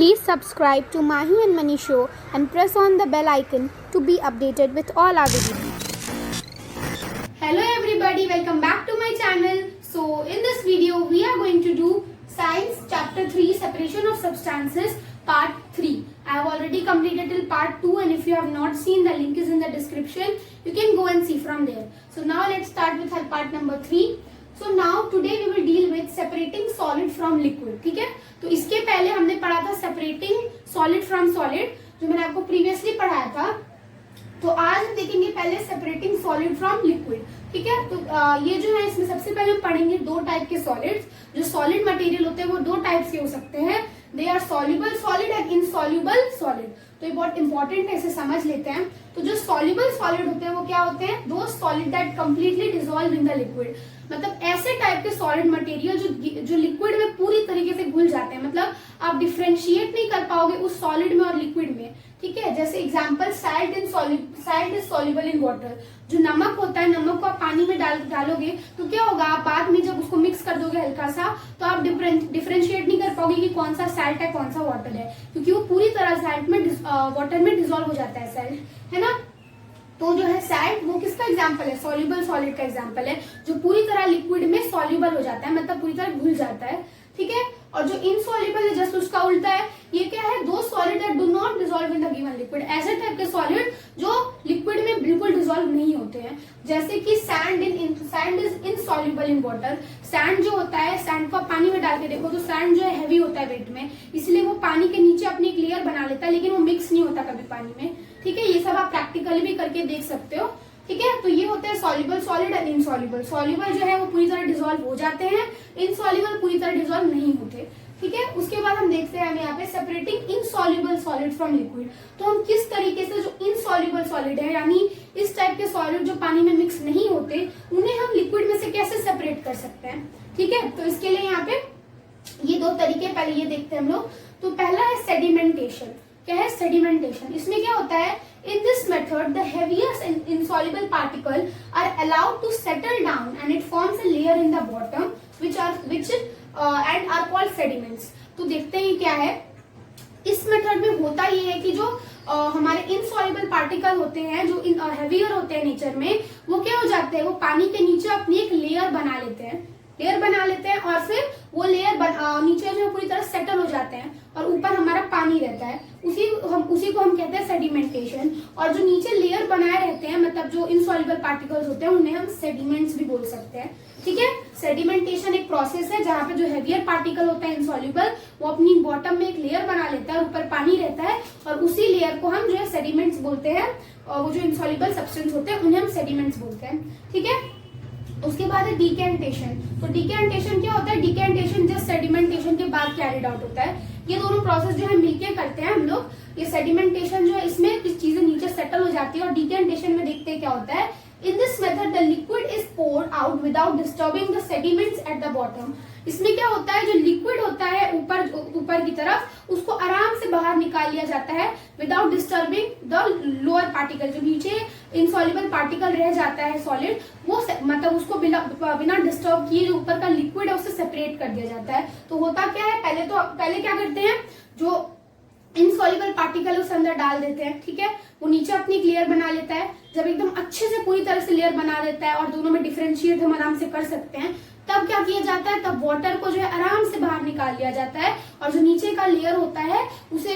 Please subscribe to Mahi and Mani Show and press on the bell icon to be updated with all our videos. Hello everybody, welcome back to my channel. So in this video we are going to do Science Chapter 3 Separation of Substances Part 3. I have already completed till Part 2 and if you have not seen, the link is in the description. You can go and see from there. So now let's start with our part number 3. So now today we will deal with separating solid from liquid. ठीक है, तो इसके पहले हमने पढ़ा था separating solid from solid, जो मैंने आपको previously पढ़ाया था. तो आज हम देखेंगे पहले separating solid from liquid. ठीक है, तो ये जो है इसमें सबसे पहले हम पढ़ेंगे दो टाइप के solids. जो solid material होते हैं वो दो टाइप्स के हो सकते हैं. They are soluble solid and insoluble solid. तो ये बहुत इंपॉर्टेंट है, इसे समझ लेते हैं. तो जो soluble solid होते हैं वो क्या होते हैं? दो solid that completely dissolve in the liquid. मतलब ऐसे टाइप के सॉलिड मटेरियल जो लिक्विड में पूरी तरीके से घुल जाते हैं. मतलब आप डिफरेंशिएट नहीं कर पाओगे उस सॉलिड में और लिक्विड में. ठीक है, जैसे example salt is soluble in water. जो नमक होता है, नमक को आप पानी में डालोगे तो क्या होगा, आप बाद में जब उसको मिक्स कर दोगे हल्का सा, तो आप डिफरेंशिएट नहीं कर पाओगे कि कौन सा सैल्ट है कौन सा वाटर है, क्योंकि वो पूरी तरह सैल्ट में वाटर में डिसॉल्व हो जाता है सैल्ट, है ना. तो जो है सैल्ट वो किसका एग्जांपल है? सॉल्युबल सॉलिड का एग्जांपल है, जो पूरी तरह लिक्विड में सॉल्युबल हो जाता है, मतलब पूरी तरह घुल जाता है. ठीक है, और जो इनसॉल्युबल है जस्ट उसका उल्टा है. ये क्या है? दो solid that do not dissolve in the given liquid. ऐसे टाइप के सॉलिड जो लिक्विड में बिल्कुल डिसॉल्व नहीं होते हैं, जैसे कि sand is insoluble in water. Sand जो होता है, सैंड को आप पानी में डाल के देखो तो सैंड जो है हैवी होता है वेट में, इसलिए वो पानी के नीचे अपनी एक लेयर बना लेता है, लेकिन वो मिक्स नहीं होता कभी पानी में. ठीक है, ये सब आप प्रैक्टिकली भी करके देख सकते हो. ठीक है, तो ये होते हैं सॉल्युबल सॉलिड और इनसॉल्युबल. सॉल्युबल जो है वो पूरी तरह डिसॉल्व हो जाते हैं, इनसॉल्युबल पूरी तरह डिसॉल्व नहीं होते. ठीक है, उसके बाद हम देखते हैं हम यहाँ पे separating insoluble solid from liquid. तो हम किस तरीके से जो इनसॉल्युबल सॉलिड है, यानी इस टाइप के सॉलिड जो पानी में मिक्स नहीं होते, उन्हें हम लिक्विड में से कैसे सेपरेट कर सकते हैं. ठीक है, तो इसके लिए यहाँ पे ये दो तरीके पहले ये देखते हैं हम लोग. तो पहला है सेडिमेंटेशन. क्या है सेडिमेंटेशन? इसमें क्या होता है, in this method the heaviest and insoluble particle are allowed to settle down and it forms a layer in the bottom which are called sediments. तो देखते हैं क्या है. इस मेथड में होता ये है कि जो हमारे इनसॉल्युबल पार्टिकल होते हैं, जो हेवियर होते हैं नेचर में, वो क्या हो जाते हैं, वो पानी के नीचे अपनी एक लेयर बना लेते हैं और फिर वो लेयर नीचे जो पूरी तरह सेटल हो जाते हैं और ऊपर हमारा पानी रहता है. उसी को हम कहते हैं सेडिमेंटेशन. और जो नीचे लेयर बनाए रहते हैं, मतलब जो इनसॉल्युबल पार्टिकल्स होते हैं, उन्हें हम सेडिमेंट्स भी बोल सकते हैं. ठीक है, सेडिमेंटेशन एक प्रोसेस है जहाँ पे जो हेवियर पार्टिकल होता है इनसॉल्युबल, वो अपनी बॉटम में एक लेयर बना लेता है, ऊपर पानी रहता है, और उसी लेयर को हम जो है सेडिमेंट्स बोलते हैं. और वो जो इनसॉल्युबल सब्सटेंस होते हैं उन्हें हम सेडिमेंट्स बोलते हैं. ठीक है, उसके बाद है डिकेंटेशन. तो डिकेंटेशन क्या होता है? डिकेंटेशन जस्ट सेडिमेंटेशन के बाद कैरिड आउट होता है. ये दोनों प्रोसेस जो है मिलके करते हैं हम लोग. ये सेडिमेंटेशन जो है इसमें कुछ चीजें नीचे सेटल हो जाती है, और डिकेंटेशन में देखते हैं क्या होता है. In this method the liquid is poured out without disturbing the sediments at the bottom. इसमें क्या होता है, जो लिक्विड होता है ऊपर की तरफ, उसको आराम से बाहर निकाल लिया जाता है without disturbing the lower particle. जो नीचे इनसॉल्युबल पार्टिकल रह जाता है सॉलिड, वो मतलब उसको बिना डिस्टर्ब किए जो ऊपर का लिक्विड है उससे सेपरेट कर दिया जाता है. तो होता क्या है, पहले क्या करते हैं, जो इनसॉल्युबल पार्टिकल उस अंदर डाल देते हैं. ठीक है, वो नीचे अपनी एक लेयर बना लेता है. जब एकदम अच्छे से पूरी तरह से लेयर बना देता है और दोनों में डिफरेंशिएट हम आराम से कर सकते हैं, तब क्या किया जाता है, तब वाटर को जो है आराम से बाहर निकाल लिया जाता है, और जो नीचे का लेयर होता है उसे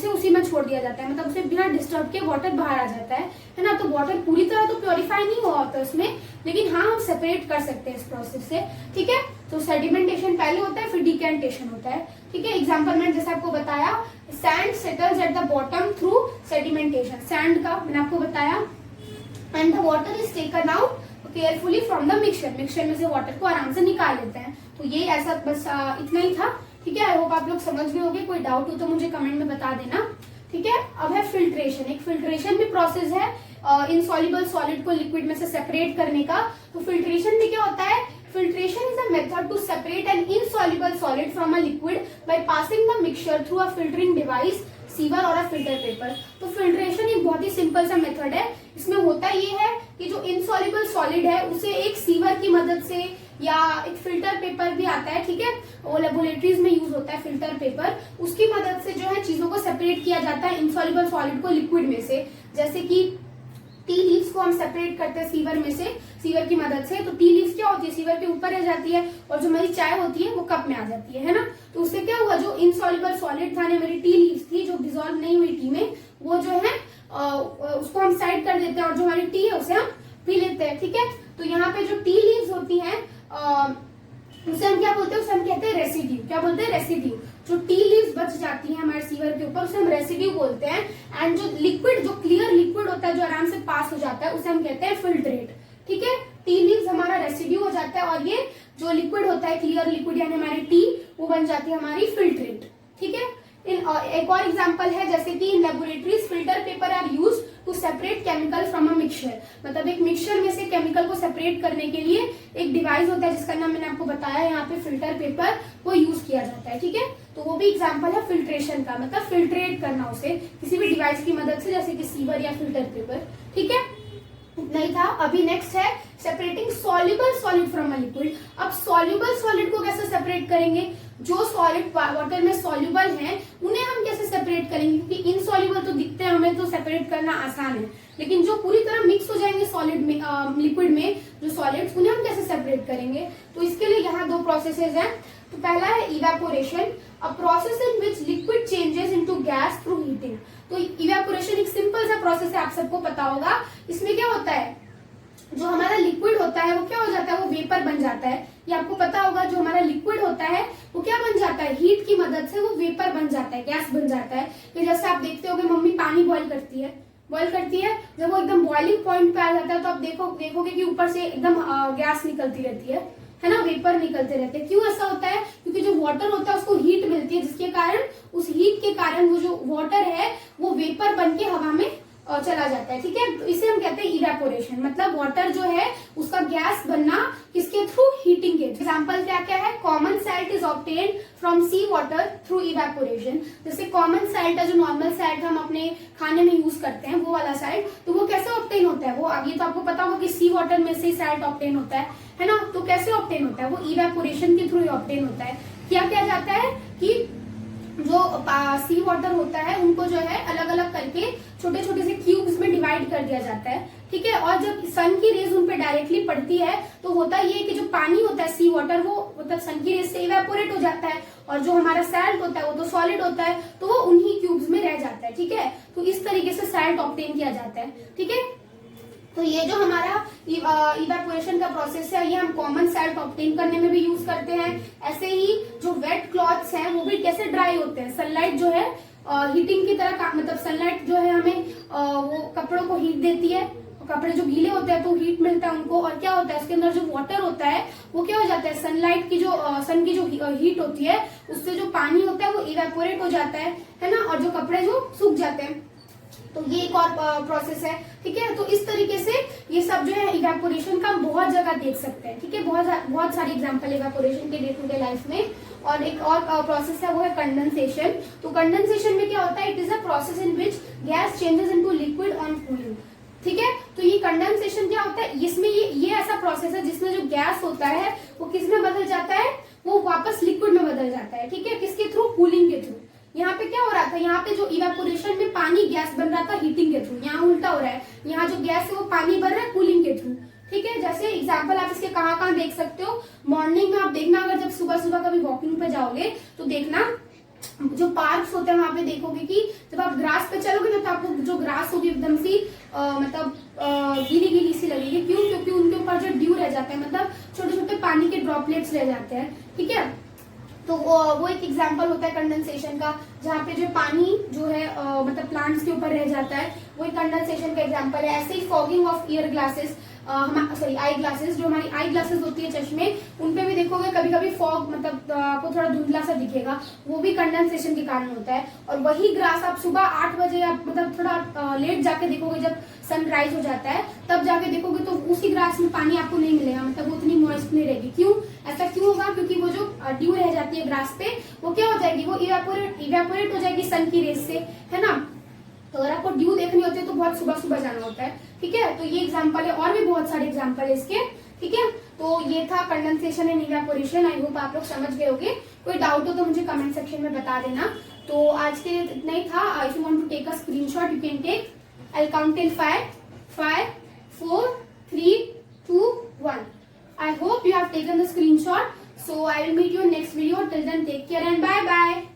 उसी में छोड़ दिया जाता है. मतलब उसे बिना डिस्टर्ब के वाटर बाहर आ जाता है ना. तो वाटर पूरी तरह तो प्योरीफाई नहीं हुआ होता उसमें, लेकिन हाँ हम सेपरेट कर सकते हैं इस प्रोसेस से. ठीक है, तो सेडिमेंटेशन पहले होता है, फिर डिकेंटेशन होता है. ठीक है, एग्जाम्पल मैंने जैसे आपको बताया, sand settles at the bottom through sedimentation. Sand का मैंने आपको बताया, and the water is taken out carefully from the mixture में से वाटर को आराम से निकाल लेते हैं. तो ये ऐसा बस इतना ही था. ठीक है, आई होप आप लोग समझ गए होंगे. कोई डाउट हो तो मुझे कमेंट में बता देना. ठीक है, अब है फिल्ट्रेशन. एक फिल्ट्रेशन भी प्रोसेस है इनसॉल्युबल सॉलिड को लिक्विड में से सेपरेट करने का. तो फिल्ट्रेशन में क्या होता है, filtration is a method to separate an insoluble solid from a liquid by passing the mixture through a filtering device, sewer और फिल्टर पेपर. तो फिल्ट्रेशन एक बहुत ही सिंपल सा मेथड है. इसमें होता ये है कि जो इनसॉल्युबल सॉलिड है उसे एक सीवर की मदद से या एक फिल्टर पेपर भी आता है, ठीक है, वो लेबोरेटरीज में यूज होता है फिल्टर पेपर। उसकी मदद से जो है चीजों को सेपरेट किया जाता है इनसॉल्युबल सॉलिड को लिक्विड में से। जैसे कि टी लीव्स को हम सेपरेट करते हैं सीवर में से, सीवर की मदद से। तो टी लीव्स क्या होती है, सीवर के ऊपर रह जाती है और जो हमारी चाय होती है वो कप में आ जाती है ना। तो उससे क्या हुआ, जो इनसॉल्युबल सॉलिड था, हमारी टी लीव्स थी जो डिसॉल्व नहीं हुई टी में, वो जो है उसको हम साइड कर देते हैं और जो हमारी टी है उसे हम पी लेते हैं, ठीक है। तो यहाँ पे जो टी लीव्स होती है उसे हम क्या बोलते हैं, उसे हम कहते हैं रेसिड्यू। क्या बोलते हैं, रेसिड्यू। जो टी लीव्स बच जाती हैं हमारे सीवर के ऊपर उसे हम रेसिड्यू बोलते हैं। एंड जो लिक्विड, जो क्लियर लिक्विड होता है जो आराम से पास हो जाता है, उसे हम कहते हैं फिल्ट्रेट, ठीक है। टी लीव्स हमारा रेसिड्यू हो जाता है और ये जो लिक्विड होता है, क्लियर लिक्विड यानी हमारी टी, वो बन जाती है हमारी फिल्ट्रेट, ठीक है। एक और एग्जांपल है, जैसे कि in laboratories filter paper are used to separate chemical from a mixture. मतलब एक मिक्सचर में से केमिकल को सेपरेट करने के लिए एक डिवाइस होता है जिसका नाम मैंने आपको बताया यहाँ पे, फिल्टर पेपर, वो यूज किया जाता है, ठीक है। तो वो भी एग्जांपल है फिल्ट्रेशन का, मतलब फिल्ट्रेट करना उसे किसी भी डिवाइस की मदद से, जैसे कि सीवर या फिल्टर पेपर, ठीक है। नहीं था। अभी नेक्स्ट है separating soluble solid from a liquid. अब सॉल्युबल सॉलिड को कैसे सेपरेट करेंगे, जो सॉलिड वाटर में सॉल्युबल हैं उन्हें हम कैसे सेपरेट करेंगे, क्योंकि इनसॉल्युबल तो दिखते हैं हमें, तो सेपरेट करना आसान है, लेकिन जो पूरी तरह मिक्स हो जाएंगे सॉलिड में, लिक्विड में जो सॉलिड्स, उन्हें हम कैसे सेपरेट करेंगे। तो इसके लिए यहाँ दो प्रोसेसेस हैं। तो पहला है evaporation, a process in which liquid changes into gas through heating. तो इवेपोरेशन एक सिंपल सा प्रोसेस है, आप सबको पता होगा। इसमें क्या होता है, जो हमारा लिक्विड होता है वो क्या हो जाता है, वो वेपर बन जाता है। ये आपको पता होगा, जो हमारा लिक्विड होता है वो क्या बन जाता है, हीट की मदद से वो वेपर बन जाता है, गैस बन जाता है। तो जैसे आप देखते होगे मम्मी पानी बॉईल करती है, जब वो एकदम बॉइलिंग पॉइंट पे आ जाता है तो आप देखोगे कि ऊपर से एकदम गैस निकलती रहती है ना, वेपर निकलते रहते हैं। क्यों ऐसा होता है, क्योंकि जो वाटर होता है उसको हीट मिलती है, जिसके कारण, उस हीट के कारण वो जो वाटर है वो वेपर बन के हवा में चला जाता है, ठीक है। तो इसे हम कहते हैं इवेपोरेशन। मतलब वाटर जो है उसका गैस बनना किसके थ्रू, हीटिंग के। एग्जांपल क्या क्या है, common salt is obtained from sea water through evaporation. जैसे कॉमन सैल्ट है, जो नॉर्मल सैल्ट हम अपने खाने में यूज करते हैं, वो वाला सैल्ट, तो वो कैसे ऑब्टेन होता है, वो आगे तो आपको पता होगा कि सी वाटर में से सैल्ट ऑब्टेन होता है ना। तो कैसे ऑब्टेन होता है, वो इवेपोरेशन के थ्रू ऑब्टेन होता है। क्या क्या जाता है कि जो सी वाटर होता है उनको जो है अलग अलग करके छोटे छोटे से क्यूब्स में डिवाइड कर दिया जाता है, ठीक है। और जब सन की रेज उन पे डायरेक्टली पड़ती है तो होता ये कि जो पानी होता है सी वाटर, वो मतलब सन की रेज से इवेपोरेट हो जाता है, और जो हमारा सैल्ट होता है वो तो सॉलिड होता है, तो वो उन्हीं क्यूब्स में रह जाता है, ठीक है। तो इस तरीके से सैल्ट ऑब्टेन किया जाता है, ठीक है। तो ये जो हमारा इवेपोरेशन का प्रोसेस है, ये हम कॉमन सैल्ट ऑब्टेन करने में भी यूज करते हैं। ऐसे ही जो वेट क्लॉथ्स हैं वो भी कैसे ड्राई होते हैं, सनलाइट जो है हीटिंग की तरह, मतलब सनलाइट जो है हमें वो कपड़ों को हीट देती है, कपड़े जो गीले होते हैं तो हीट मिलता है उनको, और क्या होता है इसके अंदर जो वाटर होता है वो क्या हो जाता है, सनलाइट की जो सन की जो हीट होती है उससे जो पानी होता है वो इवेपोरेट हो जाता है ना, और जो कपड़े जो सूख जाते हैं। तो ये एक और प्रोसेस है, ठीक है। तो इस तरीके से ये सब जो है इवेपोरेशन का हम बहुत जगह देख सकते हैं, ठीक है। बहुत सारी एग्जांपल इवेपोरेशन के डे टू डे लाइफ में। और एक और प्रोसेस है वो है कंडेंसेशन। तो कंडेंसेशन में क्या होता है, it is a process in which gas changes into liquid on cooling, ठीक है। तो ये कंडेंसेशन क्या होता है, इसमें ये ऐसा प्रोसेस है जिसमें जो गैस होता है वो किस में बदल जाता है, वो वापस लिक्विड में बदल जाता है, ठीक है। किसके थ्रू, कूलिंग के थ्रू। यहाँ पे क्या हो रहा था, यहाँ पे जो इवेपोरेशन में पानी गैस बन रहा था हीटिंग के थ्रू, यहाँ उल्टा हो रहा है, यहाँ जो गैस है वो पानी बन रहा है कूलिंग के थ्रू, ठीक है। जैसे एग्जांपल आप इसके कहाँ देख सकते हो, मॉर्निंग में आप देखना, अगर जब सुबह सुबह कभी वॉकिंग पे जाओगे तो देखना जो पार्क्स होते हैं वहां पे देखोगे कि जब आप ग्रास पे चलोगे ना तो आपको जो ग्रास होगी एकदम सी मतलब गीली गीली सी लगेगी। क्यों, क्योंकि उनके ऊपर जो ड्यू रह जाता है, मतलब छोटे छोटे पानी के ड्रॉपलेट्स रह जाते हैं, ठीक है। तो वो एक एग्जांपल होता है कंडेंसेशन का, जहाँ पे जो पानी जो है मतलब प्लांट्स के ऊपर रह जाता है, वो एक कंडेंसेशन का एग्जांपल है। ऐसे ही fogging of ear glasses, sorry eye glasses, जो हमारी आई ग्लासेस होती है चश्मे, उनपे भी देखोगे कभी कभी फॉग, मतलब आपको थोड़ा धुंधला सा दिखेगा, वो भी कंडेंसेशन के कारण होता है। और वही ग्रास आप सुबह 8 बजे या मतलब थोड़ा लेट जाके देखोगे, जब सनराइज हो जाता है तब जाके देखोगे तो उसी ग्रास में पानी आपको नहीं मिलेगा, मतलब वो उतनी मॉइस्ट नहीं रहेगी। क्यों, ऐसा क्यों होगा, क्योंकि वो जो ड्यू रह जाती है ग्रास पे वो क्या हो जाएगी, वो इवेपोरेट हो जाएगी सन की रेस से, है ना। तो अगर आपको ड्यू देखनी होती है तो बहुत सुबह सुबह जाना होता है, ठीक है। तो ये एग्जांपल है, और भी बहुत सारे एग्जांपल है इसके, ठीक है, तो ये था condensation and evaporation. I hope आप लोग समझ गए होंगे। कोई डाउट हो तो मुझे कमेंट सेक्शन में बता देना। तो आज के लिए इतना ही था। If you want to take a screenshot you can take. I will count till 5, 4, 3, 2, 1. I hope you have taken the screenshot. So I will meet you in next video. Till then, take care and bye bye.